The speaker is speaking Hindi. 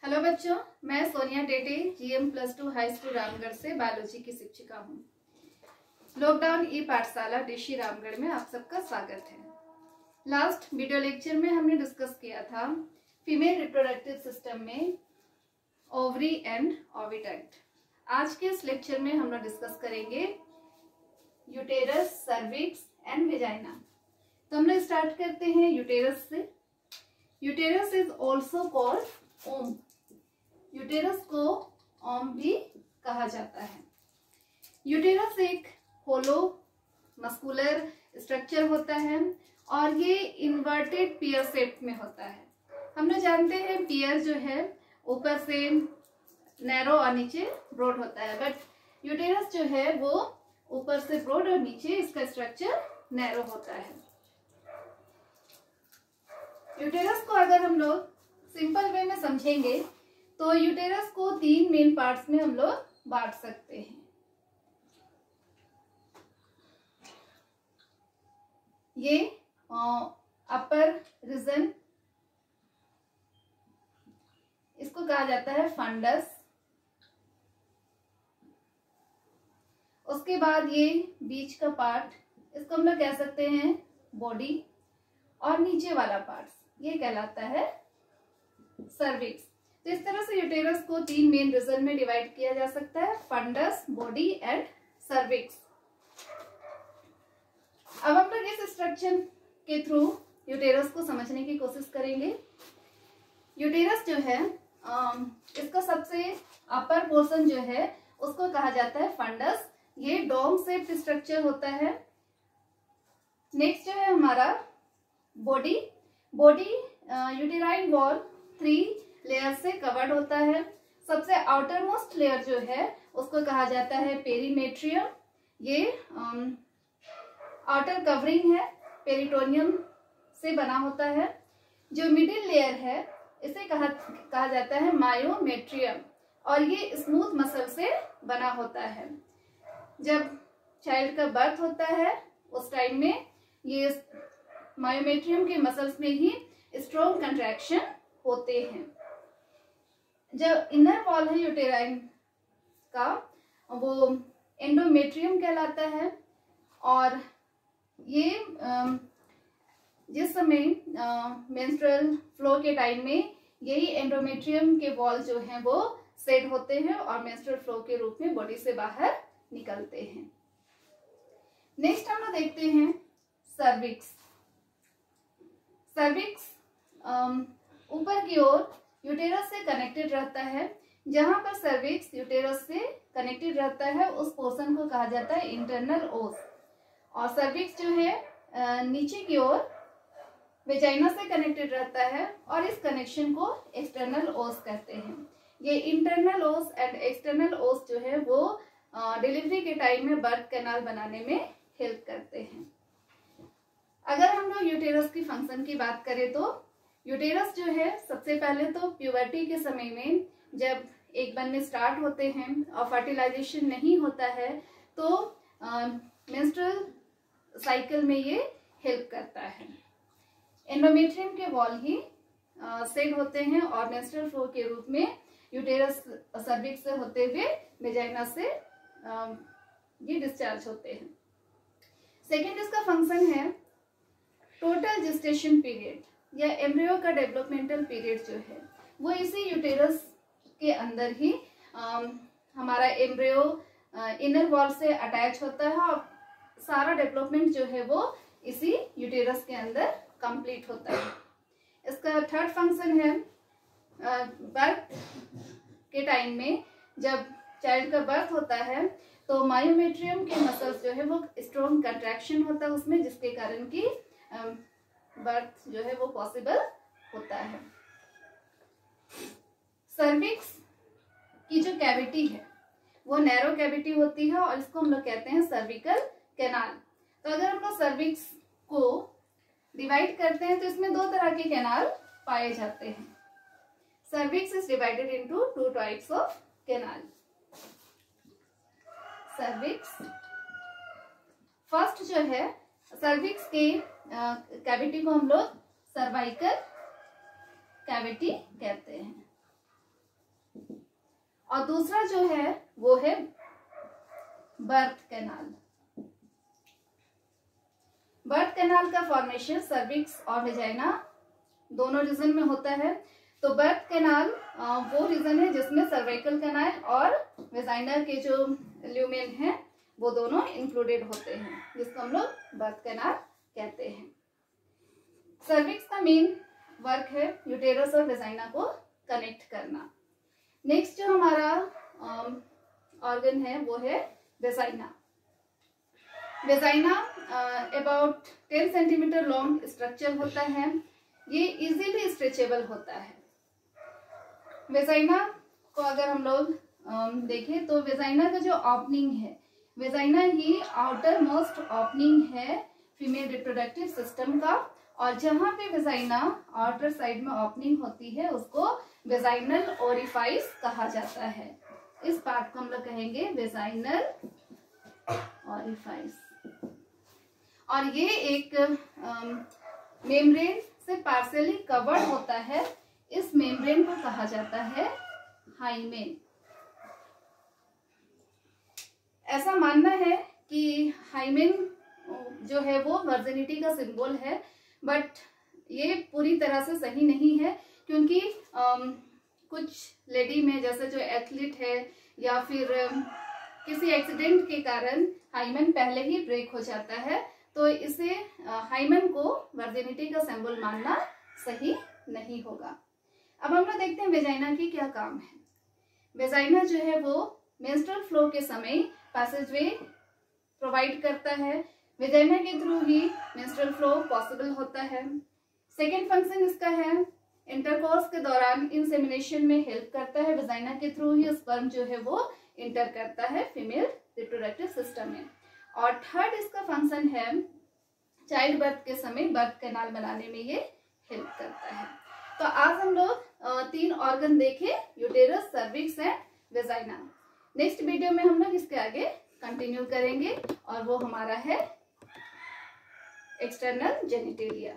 हेलो बच्चों, मैं Sonia Tete GM+2 high school Ramgarh से बायोलॉजी की शिक्षिका हूँ। लॉकडाउन ई पाठशाला डीसी रामगढ़ में आप सबका स्वागत है। लास्ट वीडियो लेक्चर में हमने डिस्कस किया था फीमेल रिप्रोडक्टिव सिस्टम में ओवरी एंड ओविडक्ट। आज के इस लेक्चर में हम लोग डिस्कस करेंगे यूटेरस, सर्विक्स एंड वेजाइना। तो हम लोग स्टार्ट करते हैं यूटेरस से। Uterus is also called womb. Uterus को ओम भी कहा जाता है। यूटेरस एक होलो मस्कुलर स्ट्रक्चर होता है और ये इन्वर्टेड पियर शेप में होता है। हम लोग जानते हैं पियर जो है ऊपर से नैरो और नीचे ब्रॉड होता है, बट यूटेरस जो है वो ऊपर से ब्रॉड और नीचे इसका स्ट्रक्चर नैरो होता है। यूटेरस को अगर हम लोग सिंपल वे में समझेंगे तो यूटेरस को 3 मेन पार्ट्स में हम लोग बांट सकते हैं। ये अपर रीजन, इसको कहा जाता है फंडस। उसके बाद ये बीच का पार्ट, इसको हम लोग कह सकते हैं बॉडी, और नीचे वाला पार्ट ये कहलाता है सर्विक्स। तो इस तरह से यूटेरस को 3 मेन रीजन में डिवाइड किया जा सकता है, फंडस, बॉडी एंड सर्विक्स। अब हम लोग इस स्ट्रक्चर के थ्रू यूटेरस को समझने की कोशिश करेंगे। यूटेरस जो है इसका सबसे अपर पोर्शन जो है उसको कहा जाता है फंडस। ये डोम शेप्ड स्ट्रक्चर होता है। नेक्स्ट जो है हमारा body. Body uterine wall 3 layer से कवर्ड होता है। सबसे आउटर मोस्ट लेयर जो है उसको कहा जाता है पेरीमेट्रियम। ये आउटर कवरिंग है, पेरिटोनियम से बना होता है। जो मिडिल लेयर है इसे कहा जाता है मायोमेट्रियम और ये स्मूथ मसल से बना होता है। जब चाइल्ड का बर्थ होता है उस टाइम में ये मायोमेट्रियम के मसल्स में ही स्ट्रॉन्ग कंट्रैक्शन होते हैं। जब इनर वॉल है यूटेराइन का वो एंडोमेट्रियम कहलाता है और ये जिस समय मेंस्ट्रुअल फ्लो के टाइम में यही एंडोमेट्रियम के वॉल जो हैं वो सेट होते हैं और मेंस्ट्रुअल फ्लो के रूप में बॉडी से बाहर निकलते हैं। नेक्स्ट हम लोग देखते हैं सर्विक्स। सर्विक्स ऊपर की ओर यूटेरस से कनेक्टेड रहता है। जहां पर सर्विक्स यूटेरस से कनेक्टेड रहता है उस पोर्शन को कहा जाता है इंटरनल ओस। और सर्विक्स जो है नीचे की ओर वेजाइना से कनेक्टेड रहता है और इस कनेक्शन को एक्सटर्नल ओस कहते हैं। ये इंटरनल ओस एंड एक्सटर्नल ओस जो है वो डिलीवरी के टाइम में बर्थ कैनाल बनाने में हेल्प करते हैं। अगर हम लोग यूटेरस की फंक्शन की बात करें तो यूटेरस जो है सबसे पहले तो प्यूबर्टी के समय में जब एक बनने स्टार्ट होते हैं और फर्टिलाइजेशन नहीं होता है तो मेंस्ट्रुअल साइकिल में ये हेल्प करता है। एंडोमेट्रियम के वॉल ही सेट होते हैं और मेंस्ट्रुअल फ्लो के रूप में यूटेरस सर्विक्स से होते हुए वेजाइना से ये डिस्चार्ज होते हैं। सेकेंड इसका फंक्शन है टोटल जेस्टेशन पीरियड या एम्ब्रियो का डेवलपमेंटल पीरियड जो है वो इसी यूटेरस के अंदर ही हमारा एम्ब्रियो इनर वॉल से अटैच होता है और सारा डेवलपमेंट जो है वो इसी यूटेरस के अंदर कंप्लीट होता है। इसका थर्ड फंक्शन है बर्थ के टाइम में जब चाइल्ड का बर्थ होता है तो मायोमेट्रियम के मसल्स जो है वो स्ट्रॉन्ग कंट्रैक्शन होता है उसमें, जिसके कारण की बर्थ जो है वो पॉसिबल होता है। सर्विक्स की जो कैविटी है वो नैरो कैविटी होती है और इसको हम लोग कहते हैं सर्विकल कैनाल। तो अगर हम लोग सर्विक्स को डिवाइड करते हैं तो इसमें 2 तरह के कैनाल पाए जाते हैं। Cervix is divided into 2 types of canal. Cervix first जो है सर्विक्स के कैविटी को हम लोग सर्वाइकल कैविटी कहते हैं। और दूसरा जो है वो है बर्थ कैनाल। बर्थ कैनाल का फॉर्मेशन सर्विक्स और वेजाइना दोनों रीजन में होता है। तो बर्थ कैनाल वो रीजन है जिसमें सर्वाइकल कैनाल और वेजाइना के जो ल्यूमेन हैं वो दोनों इंक्लूडेड होते हैं, जिसको हम लोग बर्थ कैनाल कहते हैं। सर्विक्स का मेन वर्क है यूटेरस और वेजाइना को कनेक्ट करना। नेक्स्ट जो हमारा ऑर्गन है वो है vagina. Vagina about 10 centimetre long structure होता है। ये इजीली स्ट्रेचेबल होता है। वेजाइना को अगर हम लोग देखें तो वेजाइना का जो ओपनिंग है, वेजाइना ही आउटर मोस्ट ओपनिंग है फीमेल रिप्रोडक्टिव सिस्टम का, और जहां पे वेजाइना आउटर साइड में ओपनिंग होती है उसको वेजाइनल ओरिफाइस कहा जाता है। इस पार्ट को हम लोग कहेंगे वेजाइनल ओरिफाइस। और ये एक मेम्ब्रेन से पार्शियली कवर्ड होता है। इस मेम्ब्रेन को कहा जाता है हाइमेन। ऐसा मानना है कि हाइमेन जो है वो वर्जिनिटी का सिंबल है, बट ये पूरी तरह से सही नहीं है, क्योंकि कुछ लेडी में जैसे जो एथलीट है या फिर किसी एक्सीडेंट के कारण हाइमेन पहले ही ब्रेक हो जाता है, तो इसे हाइमेन को वर्जिनिटी का सिंबल मानना सही नहीं होगा। अब हम लोग देखते हैं वेजाइना की क्या काम है। वेजाइना जो है वो मेंस्ट्रुअल फ्लो के समय पैसेजवे प्रोवाइड करता है। वेजाइना के थ्रू ही मेंस्ट्रुअल फ्लो पॉसिबल होता है। सेकेंड फंक्शन इसका है इंटरकोर्स के दौरान इंसेमिनेशन में हेल्प करता है। वेजाइना के थ्रू ही स्पर्म जो है वो इंटर करता है फीमेल रिप्रोडक्टिव सिस्टम में। और थर्ड इसका फंक्शन है चाइल्ड बर्थ के समय बर्थ कैनाल बनाने में ये हेल्प करता है। तो आज हम लोग 3 ऑर्गन देखे, uterus, cervix and vagina. Next video में हम लोग इसके आगे कंटिन्यू करेंगे और वो हमारा है एक्सटर्नल जेनिटेलिया।